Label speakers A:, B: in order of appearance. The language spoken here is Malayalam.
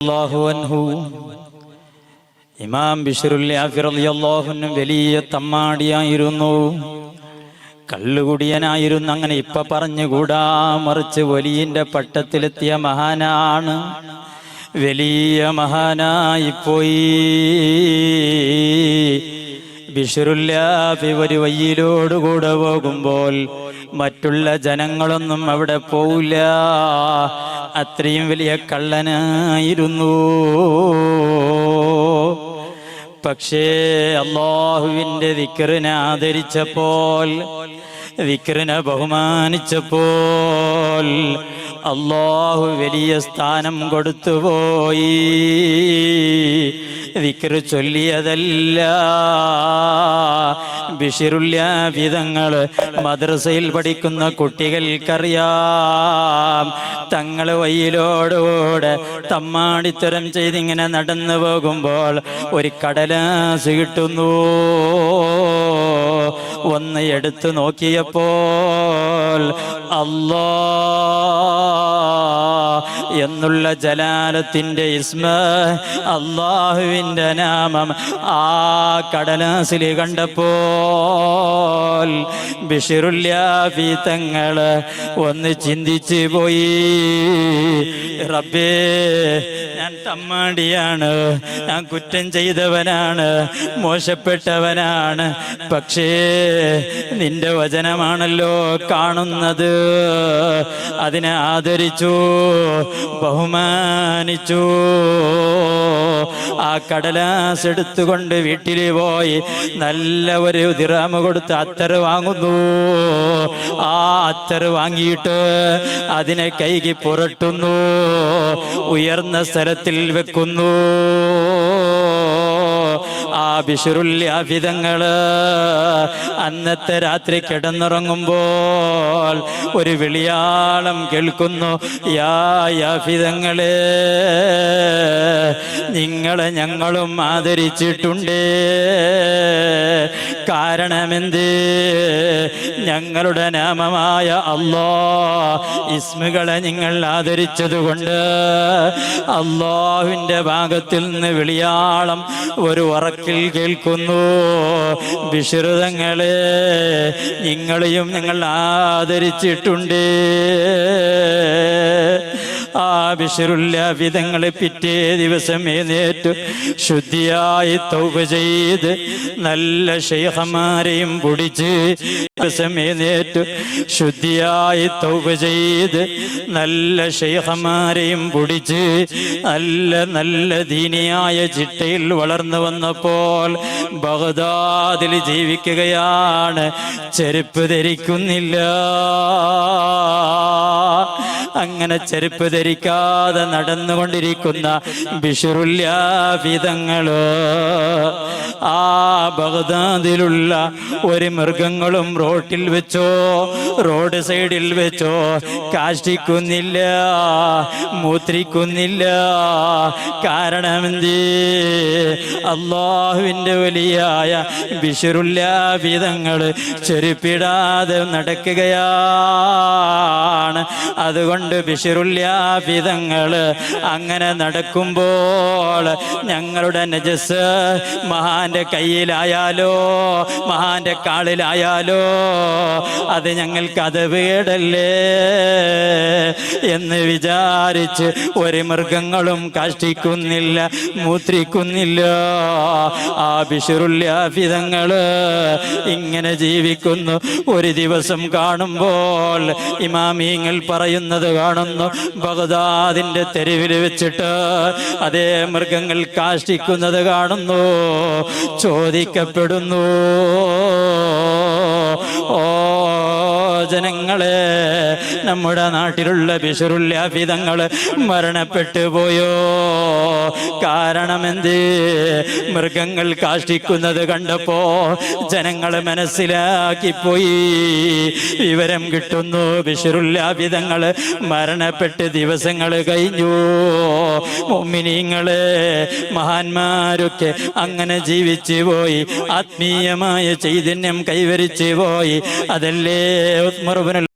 A: റളിയല്ലാഹു അൻഹു ഇമാം ബിശ്റുൽ യാഫി റളിയല്ലാഹു അൻഹു വലിയ തമ്മാടിയായിരുന്നു, കള്ളുകുടിയനായിരുന്നു. അങ്ങനെ ഇപ്പൊ പറഞ്ഞുകൂടാ, മറിച്ച് വലിയന്റെ പട്ടത്തിലെത്തിയ മഹാനാണ്, വലിയ മഹാനായിപ്പോയി. ബിശ്റുൽ യാഫി ഒരു വയ്യിലോടുകൂടെ പോകുമ്പോൾ മറ്റുള്ള ജനങ്ങളൊന്നും അവിടെ പോവില്ല, അത്രയും വലിയ കള്ളനായിരുന്നു. പക്ഷേ അല്ലാഹുവിൻ്റെ ദിക്റിനെ ആദരിച്ചപ്പോൾ, ദിക്റിനെ ബഹുമാനിച്ചപ്പോൾ അല്ലാഹു വലിയ സ്ഥാനം കൊടുത്തുപോയി. ദിക്റ് ചൊല്ലിയതല്ല, ബിശ്റുൽ യാഫി തങ്ങൾ മദ്രസയിൽ പഠിക്കുന്ന കുട്ടികൾക്കറിയാം, തങ്ങൾ വയ്യിലോടുകൂടെ തമ്മാടിത്തരം ചെയ്തിങ്ങനെ നടന്നു പോകുമ്പോൾ ഒരു കടലാസ് കിട്ടുന്നു. ഒന്ന് എടുത്തു നോക്കിയപ്പോൾ അല്ലാഹ് എന്നുള്ള ജലാലത്തിൻ്റെ ഇസ്മ, അല്ലാഹുവിൻ്റെ നാമം ആ കടലാസിൽ കണ്ടപ്പോൾ ബിശ്റുൽ യാഫി തങ്ങൾ ഒന്ന് ചിന്തിച്ചു പോയി, റബ്ബേ ഞാൻ തമ്മാടിയാണ്, ഞാൻ കുറ്റം ചെയ്തവനാണ്, മോശപ്പെട്ടവനാണ്, പക്ഷേ നിന്റെ വചനമാണല്ലോ കാണുന്നത്, അതിനെ ആദരിച്ചു, ബഹുമാനിച്ചു. ആ കടലാസ് എടുത്തുകൊണ്ട് വീട്ടിൽ പോയി നല്ല ഒരു ദിർഹം കൊടുത്ത് അത്തറ് വാങ്ങുന്നു. ആ അത്തറ് വാങ്ങിയിട്ട് അതിനെ കൈകി പുരട്ടുന്നു, ഉയർന്ന സ്ഥലത്തിൽ വെക്കുന്നു. ആ ബിശ്റുൽ യാഫി തങ്ങൾ അന്നത്തെ രാത്രി കിടന്നുറങ്ങുമ്പോൾ ഒരു വിളിയാളം കേൾക്കുന്നു, യാ യാഫി തങ്ങളെ, നിങ്ങളെ ഞങ്ങളും ആദരിച്ചിട്ടുണ്ട്. കാരണമെന്ത്? ഞങ്ങളുടെ നാമമായ അല്ലാഹ് ഇസ്മുകളെ നിങ്ങൾ ആദരിച്ചതുകൊണ്ട്. അല്ലാഹുവിൻ്റെ ഭാഗത്തിൽ നിന്ന് വിളിയാളം ഒരു ഉറക്കിൽ കേൾക്കുന്നു, ബിശ്ർ തങ്ങളെ, നിങ്ങളെയും ഞങ്ങൾ ആദരിച്ചിട്ടുണ്ട്. ആ ബിശ്റുൽ യാഫി തങ്ങൾ പിറ്റേ ദിവസം എഴുന്നേറ്റ് ശുദ്ധിയായി തൗബ ചെയ്ത് നല്ല ശൈഖന്മാരെയും പിടിച്ച്, ദിവസം എഴുന്നേറ്റ് ശുദ്ധിയായി തൗബ ചെയ്ത് നല്ല ശൈഖന്മാരെയും പിടിച്ച് നല്ല നല്ല ദീനിയായ ചിട്ടയിൽ വളർന്നു വന്നപ്പോൾ ബഗ്ദാദിൽ ജീവിക്കുകയാണ്, ചെരുപ്പ് ധരിക്കുന്നില്ല. അങ്ങനെ ചെരുപ്പ് ധരിക്കാതെ നടന്നുകൊണ്ടിരിക്കുന്ന ബിശ്റുൽ യാഫി തങ്ങൾ ആ ബഗ്ദാദിലുള്ള ഒരു മൃഗങ്ങളും റോട്ടിൽ വെച്ചോ റോഡ് സൈഡിൽ വെച്ചോ കാഷ്ടിക്കുന്നില്ല, മൂത്രിക്കുന്നില്ല. കാരണമെന്ത്? അല്ലാഹുവിൻ്റെ വലിയായ ബിശ്റുൽ യാഫി തങ്ങൾ ചെരുപ്പിടാതെ നടക്കുകയാണ്. അതുകൊണ്ട് ബിശ്റുൽ യാഫി തങ്ങൾ അങ്ങനെ നടക്കുമ്പോൾ ഞങ്ങളുടെ നജസ് മഹാന്റെ കയ്യിലായാലോ മഹാന്റെ കാളിലായാലോ അത് ഞങ്ങൾക്ക് അതവേടല്ലേ എന്ന് വിചാരിച്ച് ഒരു മൃഗങ്ങളും കാഷ്ടിക്കുന്നില്ല, മൂത്രിക്കുന്നില്ല. ആ ബിശ്റുൽ യാഫി തങ്ങൾ ഇങ്ങനെ ജീവിക്കുന്നു. ഒരു ദിവസം കാണുമ്പോൾ ഇമാമിങ്ങൾ പറയുന്നത് കാണുന്നു, ബഗ്ദാദിന്റെ തെരുവിൽ വെച്ചിട്ട് അതേ മൃഗങ്ങൾ കാഷ്ടിക്കുന്നത് കാണുന്നു. ചോദിക്കപ്പെടുന്നു, ഓ ജനങ്ങളെ, നമ്മുടെ നാട്ടിലുള്ള ബിശ്റുൽ യാഫി തങ്ങൾ മരണപ്പെട്ടു പോയോ? കാരണമെന്ത്? മൃഗങ്ങൾ കാഷ്ടിക്കുന്നത് കണ്ടപ്പോ ജനങ്ങൾ മനസ്സിലാക്കിപ്പോയി. വിവരം കിട്ടുന്നു, ബിശ്റുൽ യാഫി തങ്ങൾ മരണപ്പെട്ട് ദിവസങ്ങൾ കഴിഞ്ഞു. മുഅ്മിനീങ്ങളെ, മഹാന്മാരൊക്കെ അങ്ങനെ ജീവിച്ചു പോയി, ആത്മീയമായ ചൈതന്യം കൈവരിച്ചു പോയി. അതല്ലേ ഉമർ ഇബ്നുൽ